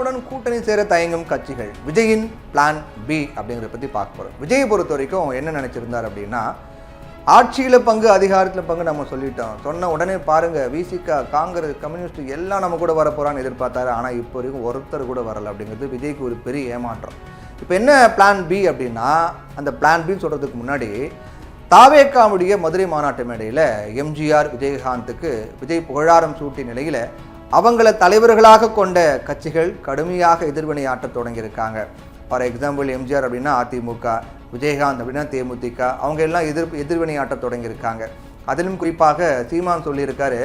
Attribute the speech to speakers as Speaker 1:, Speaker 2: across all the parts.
Speaker 1: திமுகவுடன் கூட்டணி சேர தயங்கும் கட்சிகள், விஜயின் பிளான் பி அப்படிங்கிறத பற்றி பார்க்க போகிறோம். விஜயை பொறுத்த வரைக்கும் என்ன நினச்சிருந்தார் அப்படின்னா, ஆட்சியில் பங்கு அதிகாரத்தில் பங்கு நம்ம சொல்லிட்டோம், சொன்ன உடனே பாருங்கள் விசிக காங்கிரஸ் கம்யூனிஸ்ட் எல்லாம் நம்ம கூட வர போகிறான்னு எதிர்பார்த்தாரு. ஆனால் இப்போ வரைக்கும் ஒருத்தர் கூட வரலை அப்படிங்கிறது விஜய்க்கு ஒரு பெரிய ஏமாற்றம். இப்போ என்ன பிளான் பி அப்படின்னா, அந்த பிளான் பின்னு சொல்கிறதுக்கு முன்னாடி தாவேக்காவுடைய மதுரை மாநாட்டு மேடையில் எம்ஜிஆர் விஜயகாந்துக்கு விஜய் புகழாரம் சூட்டிய நிலையில் அவங்கள தலைவர்களாக கொண்ட கட்சிகள் கடுமையாக எதிர்வினையாற்ற தொடங்கியிருக்காங்க. ஃபார் எக்ஸாம்பிள் எம்ஜிஆர் அப்படின்னா அதிமுக, விஜயகாந்த் அப்படின்னா தேமுதிக, அவங்க எல்லாம் எதிர்வினையாற்ற தொடங்கியிருக்காங்க. அதிலும் குறிப்பாக சீமான் சொல்லியிருக்காரு,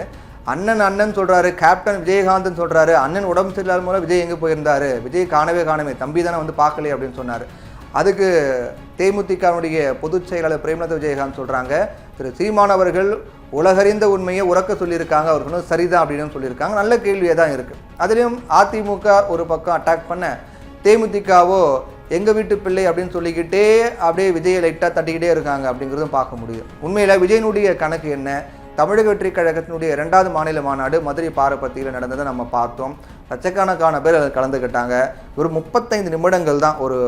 Speaker 1: அண்ணன் சொல்கிறாரு, கேப்டன் விஜயகாந்த்னு சொல்கிறாரு, அண்ணன் உடம்பு சரியில்லாத மூலம் விஜய் எங்கே போயிருந்தாரு, விஜய் காணவே தம்பி தானே வந்து பார்க்கலையே அப்படின்னு சொன்னார். அதுக்கு தேமுதிகவுடைய பொதுச் செயலாளர் பிரேமலதா விஜயகாந்த் சொல்கிறாங்க, திரு சீமான் அவர்கள் உலகறிந்த உண்மையை உறக்க சொல்லியிருக்காங்க, அவர் சொன்னது சரிதான் அப்படின்னு சொல்லியிருக்காங்க. நல்ல கேள்வியே தான் இருக்குது. அதுலேயும் அதிமுக ஒரு பக்கம் அட்டாக் பண்ண, தேமுதிகவோ எங்கள் வீட்டு பிள்ளை அப்படின்னு சொல்லிக்கிட்டே அப்படியே விஜயை லைட்டாக தட்டிக்கிட்டே இருக்காங்க அப்படிங்கிறதும் பார்க்க முடியும். உண்மையில் விஜயனுடைய கணக்கு என்ன? தமிழக வெற்றி கழகத்தினுடைய 2வது மாநில மாநாடு மதுரை பாரபத்தியில் நடந்ததை நம்ம பார்த்தோம். லட்சக்கணக்கான பேர் அதில் கலந்துக்கிட்டாங்க. ஒரு 35 நிமிடங்கள் தான், ஒரு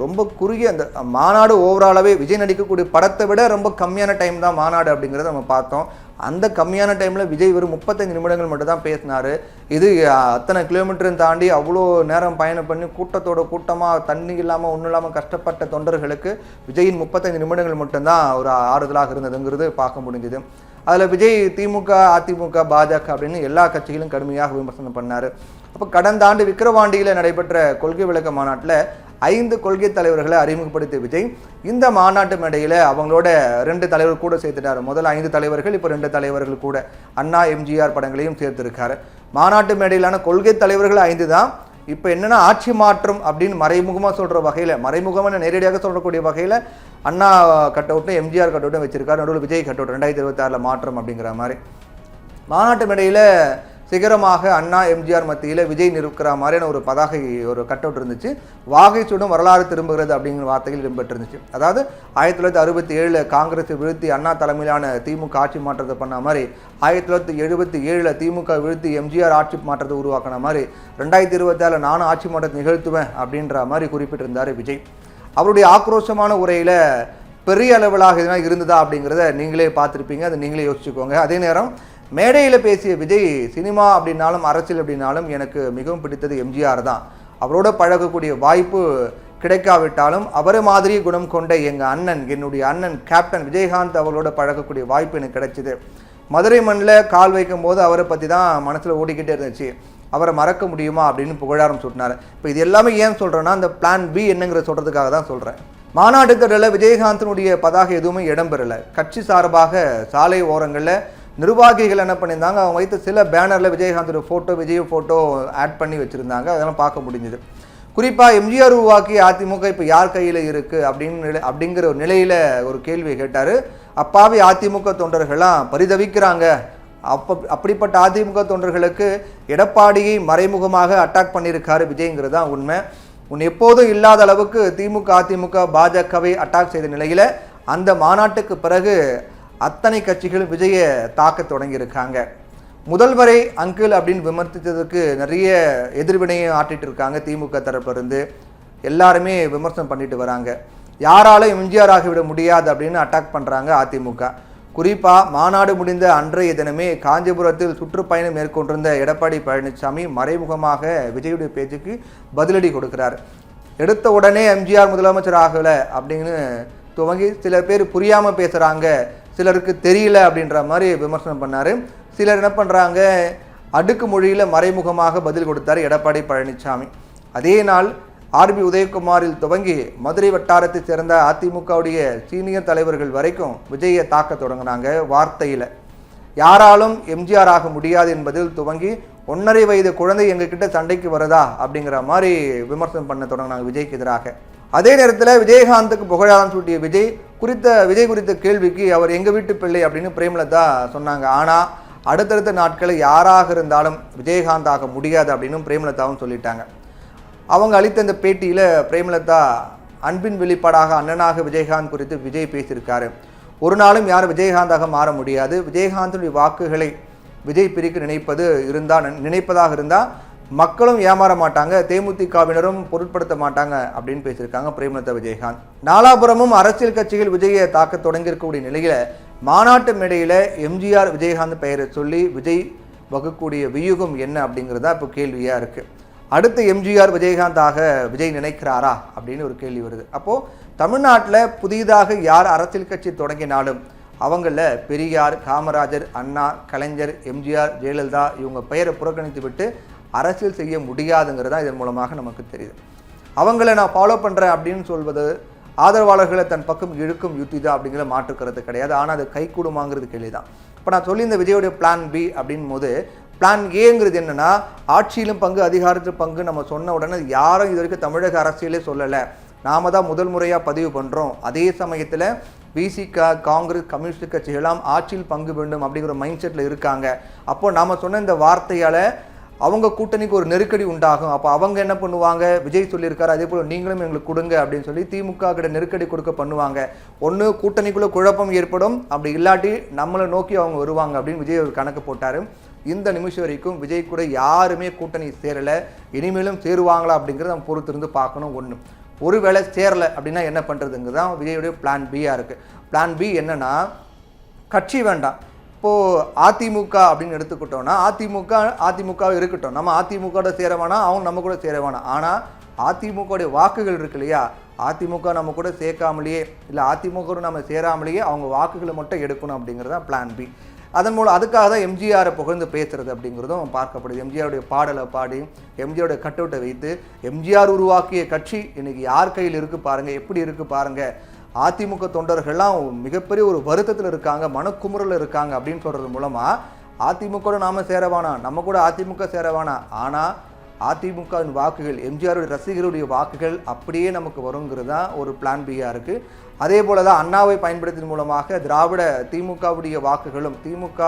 Speaker 1: ரொம்ப குறுகிய அந்த மாநாடு. ஓவராலாகவே விஜய் நடிக்கக்கூடிய படத்தை விட ரொம்ப கம்மியான டைம் தான் மாநாடு அப்படிங்கிறத நம்ம பார்த்தோம். அந்த கம்மியான டைமில் விஜய் வெறும் 35 நிமிடங்கள் மட்டும் தான் பேசினார். இது அத்தனை கிலோமீட்டரும் தாண்டி அவ்வளோ நேரம் பயணம் பண்ணி கூட்டமாக தண்ணி இல்லாமல் ஒன்றும் இல்லாமல் கஷ்டப்பட்ட தொண்டர்களுக்கு விஜயின் 35 நிமிடங்கள் மட்டும்தான் ஒரு ஆறுதலாக இருந்ததுங்கிறது பார்க்க முடிஞ்சுது. அதில் விஜய் திமுக, அதிமுக, பாஜக அப்படின்னு எல்லா கட்சிகளும் கடுமையாக விமர்சனம் பண்ணார். அப்போ கடந்த ஆண்டு விக்கிரவாண்டியில் நடைபெற்ற கொள்கை விளக்க மாநாட்டில் 5 கொள்கை தலைவர்களை அறிமுகப்படுத்திய விஜய் இந்த மாநாட்டு மேடையில் அவங்களோட 2 தலைவர் கூட சேர்த்துட்டார். முதல்ல 5 தலைவர்கள், இப்போ 2 தலைவர்கள் கூட அண்ணா எம்ஜிஆர் படங்களையும் சேர்த்திருக்காரு. மாநாட்டு மேடையிலான கொள்கை தலைவர்கள் 5 தான். இப்போ என்னென்னா ஆட்சி மாற்றம் அப்படின்னு மறைமுகமாக சொல்கிற வகையில், மறைமுகமாக நேரடியாக சொல்லக்கூடிய வகையில் அண்ணா கட் அவுட்டும் எம்ஜிஆர் கட் அவுட்டும் வச்சிருக்காரு. நடுவில் விஜய் கட் அவுட் 2026 மாற்றம் அப்படிங்கிற மாதிரி. மாநாட்டு மேடையில் சிகரமாக அண்ணா எம்ஜிஆர் மத்தியில் விஜய் நிற்கிற மாதிரியான ஒரு பதாகை, ஒரு கட் அவுட் இருந்துச்சு. வாகை சூடும் வரலாறு திரும்புகிறது அப்படிங்கிற வார்த்தைகள் இடம்பெற்றிருந்துச்சு. அதாவது 1967 காங்கிரஸை வீழ்த்தி அண்ணா தலைமையிலான திமுக ஆட்சி மாற்றத்தை பண்ண மாதிரி, 1977 திமுக வீழ்த்தி எம்ஜிஆர் ஆட்சி மாற்றத்தை உருவாக்கின மாதிரி 2026 நானும் ஆட்சி மாற்றத்தை நிகழ்த்துவேன் அப்படின்ற மாதிரி குறிப்பிட்டிருந்தார் விஜய். அவருடைய ஆக்ரோஷமான உரையில் பெரிய அளவிலாக இதெல்லாம் இருந்ததா அப்படிங்கிறத நீங்களே பார்த்துருப்பீங்க, அதை நீங்களே யோசிச்சுக்கோங்க. அதே நேரம் மேடையில் பேசிய விஜய், சினிமா அப்படின்னாலும் அரசியல் அப்படின்னாலும் எனக்கு மிகவும் பிடித்தது எம்ஜிஆர் தான், அவரோட பழகக்கூடிய வாய்ப்பு கிடைக்காவிட்டாலும் அவரை மாதிரி குணம் கொண்ட எங்கள் அண்ணன், என்னுடைய அண்ணன் கேப்டன் விஜயகாந்த் அவரோட பழகக்கூடிய வாய்ப்பு எனக்கு கிடைச்சிது. மதுரை மண்ணில் கால் வைக்கும் போது அவரை பற்றி தான் மனசில் ஓடிக்கிட்டே இருந்துச்சு, அவரை மறக்க முடியுமா அப்படின்னு புகழாரம் சூட்டினார். இப்போ இது எல்லாமே ஏன் சொல்கிறேன்னா, அந்த பிளான் பி என்னங்கிற சொல்கிறதுக்காக தான் சொல்கிறேன். மாநாட்டு திடலில் விஜயகாந்தினுடைய பதாகை எதுவுமே இடம்பெறலை. கட்சி சார்பாக சாலை ஓரங்களில் நிர்வாகிகள் என்ன பண்ணியிருந்தாங்க, அவங்க வைத்த சில பேனரில் விஜயகாந்தோட ஃபோட்டோ, விஜய் ஃபோட்டோ ஆட் பண்ணி வச்சுருந்தாங்க. அதெல்லாம் பார்க்க முடிஞ்சுது. குறிப்பாக எம்ஜிஆர் உருவாக்கி அதிமுக இப்போ யார் கையில் இருக்குது அப்படிங்கிற ஒரு நிலையில் ஒரு கேள்வியை கேட்டார். அப்பாவி அதிமுக தொண்டர்கள்லாம் பரிதவிக்கிறாங்க. அப்படிப்பட்ட அதிமுக தொண்டர்களுக்கு எடப்பாடியை மறைமுகமாக அட்டாக் பண்ணியிருக்காரு விஜய்ங்கிறது தான் உண்மை. எப்போதும் இல்லாத அளவுக்கு திமுக, அதிமுக, பாஜகவை அட்டாக் செய்த நிலையில் அந்த மாநாட்டுக்கு பிறகு அத்தனை கட்சிகளும் விஜயை தாக்க தொடங்கியிருக்காங்க. முதல்வரை அங்கிள் அப்படின்னு விமர்சித்ததுக்கு நிறைய எதிர்வினையை ஆட்டிட்டு இருக்காங்க. திமுக தரப்பிலிருந்து எல்லாருமே விமர்சனம் பண்ணிட்டு வராங்க. யாராலும் எம்ஜிஆர் ஆகிவிட முடியாது அப்படின்னு அட்டாக் பண்ணுறாங்க அதிமுக. குறிப்பாக மாநாடு முடிந்த அன்றைய தினமே காஞ்சிபுரத்தில் சுற்றுப்பயணம் மேற்கொண்டிருந்த எடப்பாடி பழனிசாமி மறைமுகமாக விஜயுடைய பேச்சுக்கு பதிலடி கொடுக்கிறார். எடுத்த உடனே எம்ஜிஆர் முதலமைச்சர் ஆகலை அப்படின்னு துவங்கி சில பேர் புரியாமல் பேசுகிறாங்க, சிலருக்கு தெரியல அப்படின்ற மாதிரி விமர்சனம் பண்ணார். சிலர் என்ன பண்ணுறாங்க, அடுக்கு மொழியில் மறைமுகமாக பதில் கொடுத்தார் எடப்பாடி பழனிசாமி. அதே நாள் ஆர்பி உதயகுமாரில் துவங்கி மதுரை வட்டாரத்தை சேர்ந்த அதிமுகவுடைய சீனியர் தலைவர்கள் வரைக்கும் விஜயை தாக்க தொடங்கினாங்க. வார்த்தையில் யாராலும் எம்ஜிஆர் ஆக முடியாது என்பதில் துவங்கி 1.5 வயது குழந்தை எங்ககிட்ட சண்டைக்கு வருதா அப்படிங்கிற மாதிரி விமர்சனம் பண்ண தொடங்கினாங்க விஜய்க்கு எதிராக. அதே நேரத்தில் விஜயகாந்துக்கு புகழாரம் சூட்டிய விஜய் குறித்த கேள்விக்கு அவர் எங்கள் வீட்டு பிள்ளை அப்படின்னு பிரேமலதா சொன்னாங்க. ஆனால் அடுத்தடுத்த நாட்களில் யாராக இருந்தாலும் விஜயகாந்த் ஆக முடியாது அப்படின்னு பிரேமலதாவும் சொல்லிட்டாங்க. அவங்க அளித்த இந்த பேட்டியில் பிரேமலதா அன்பின் வெளிப்பாடாக அண்ணனாக விஜயகாந்த் குறித்து விஜய் பேசியிருக்காரு. ஒரு நாளும் யாரும் விஜயகாந்தாக மாற முடியாது, விஜயகாந்துடைய வாக்குகளை விஜய் பிரிக்க நினைப்பதாக இருந்தால் மக்களும் ஏமாற மாட்டாங்க, தேமுதிகவினரும் பொருட்படுத்த மாட்டாங்க அப்படின்னு பேசியிருக்காங்க பிரேமலதா விஜயகாந்த். நாலாபுரமும் அரசியல் கட்சிகள் விஜயை தாக்க தொடங்கியிருக்கக்கூடிய நிலையில மாநாட்டு மேடையில எம்ஜிஆர் விஜயகாந்த் பெயரை சொல்லி விஜய் வகுக்கூடிய வியூகம் என்ன அப்படிங்கிறதா இப்போ கேள்வியா இருக்கு. அடுத்து எம்ஜிஆர் விஜயகாந்தாக விஜய் நினைக்கிறாரா அப்படின்னு ஒரு கேள்வி வருது. அப்போ தமிழ்நாட்டில் புதிதாக யார் அரசியல் கட்சி தொடங்கினாலும் அவங்கள பெரியார், காமராஜர், அண்ணா, கலைஞர், எம்ஜிஆர், ஜெயலலிதா இவங்க பெயரை புறக்கணித்து விட்டு அரசியல் செய்ய முடியாதுங்கிறதா இதன் மூலமாக நமக்கு தெரியுது. அவங்கள நான் ஃபாலோ பண்ணுறேன் அப்படின்னு சொல்வது ஆதரவாளர்களை தன் பக்கம் இழுக்கும் யுத்தி தான் அப்படிங்கிற மாற்றுக்கிறது கிடையாது. ஆனால் அது கை கூடுமாங்கிறது கேள்வி தான். இப்போ நான் சொல்லி இந்த விஜயோடைய பிளான் பி அப்படின் போது பிளான் ஏங்கிறது என்னன்னா, ஆட்சியிலும் பங்கு அதிகாரத்திலும் பங்கு நம்ம சொன்ன உடனே யாரும் இது வரைக்கும் தமிழக அரசியலே சொல்லலை, நாம தான் முதல் முறையாக பதிவு பண்ணுறோம். அதே சமயத்தில் விசிக, காங்கிரஸ், கம்யூனிஸ்ட் கட்சிகளாம் ஆட்சியில் பங்கு வேண்டும் அப்படிங்கிற மைண்ட் செட்டில் இருக்காங்க. அப்போ நாம் சொன்ன இந்த வார்த்தையால் அவங்க கூட்டணிக்கு ஒரு நெருக்கடி உண்டாகும். அப்போ அவங்க என்ன பண்ணுவாங்க, விஜய் சொல்லியிருக்காரு அதே போல் நீங்களும் எங்களுக்கு கொடுங்க அப்படின்னு சொல்லி திமுக கிட்ட நெருக்கடி கொடுக்க பண்ணுவாங்க. ஒன்று கூட்டணிக்குள்ளே குழப்பம் ஏற்படும், அப்படி இல்லாட்டி நம்மளை நோக்கி அவங்க வருவாங்க அப்படின்னு விஜய் ஒரு கணக்கு போட்டார். இந்த நிமிஷம் வரைக்கும் விஜய் கூட யாருமே கூட்டணி சேரலை, இனிமேலும் சேருவாங்களா அப்படிங்கிறத நம்ம பொறுத்திருந்து பார்க்கணும். ஒன்று, ஒருவேளை சேரலை அப்படின்னா என்ன பண்ணுறதுங்கிறது தான் விஜயோடைய பிளான் பியாக இருக்குது. பிளான் பி என்னன்னா, கட்சி வேண்டாம். இப்போது அதிமுக அப்படின்னு எடுத்துக்கிட்டோம்னா அதிமுக இருக்கட்டும், நம்ம அதிமுகவோட சேர வேணாம், அவங்க நம்ம கூட சேர வேணாம். ஆனால் அதிமுகவுடைய வாக்குகள் இருக்கு இல்லையா, அதிமுக நம்ம கூட சேர்க்காமலேயே இல்லை அதிமுக நம்ம சேராமலேயே அவங்க வாக்குகளை மட்டும் எடுக்கணும் அப்படிங்கிறது தான் பிளான் பி. அதன் மூலம் அதுக்காக தான் எம்ஜிஆரை புகழ்ந்து பேசுறது அப்படிங்கிறதும் பார்க்கப்படுது. எம்ஜிஆருடைய பாடலை பாடி எம்ஜிஆருடைய கட்டவுட்டை வைத்து எம்ஜிஆர் உருவாக்கிய கட்சி இன்னைக்கு யார் கையில் இருக்குது பாருங்கள், எப்படி இருக்குது பாருங்கள். அதிமுக தொண்டர்கள்லாம் மிகப்பெரிய ஒரு வருத்தத்தில் இருக்காங்க, மனக்குமுறல் இருக்காங்க அப்படின்னு சொல்கிறது மூலமாக அதிமுக நாம் சேரவானா, நம்ம கூட அதிமுக சேரவானா. ஆனால் அதிமுகவின் வாக்குகள், எம்ஜிஆருடைய ரசிகருடைய வாக்குகள் அப்படியே நமக்கு வருங்கிறது தான் ஒரு பிளான் பியாக இருக்குது. அதே போல தான் அண்ணாவை பயன்படுத்தின் மூலமாக திராவிட திமுகவுடைய வாக்குகளும், திமுக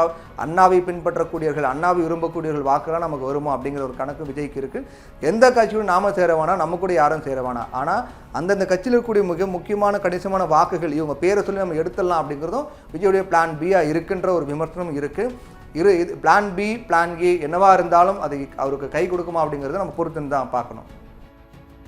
Speaker 1: அண்ணாவை பின்பற்றக்கூடியவர்கள், அண்ணாவை விரும்பக்கூடியவர்கள் வாக்குகளாக நமக்கு வருமா அப்படிங்கிற ஒரு கணக்கு விஜய்க்கு இருக்குது. எந்த கட்சியும் நாம சேரவானா, நம்ம கூட யாரும் சேரவானா. ஆனால் அந்தந்த கட்சியில் இருக்கக்கூடிய மிக முக்கியமான கணிசமான வாக்குகள் இவங்க பேரை சொல்லி நம்ம எடுத்துடலாம் அப்படிங்கிறதும் விஜயுடைய பிளான் பியாக இருக்குன்ற ஒரு விமர்சனம் இருக்குது. இது பிளான் பி, பிளான் ஏ என்னவா இருந்தாலும் அது அவருக்கு கை கொடுக்குமா அப்படிங்கிறத நம்ம பொறுத்துன்னு தான் பார்க்கணும்.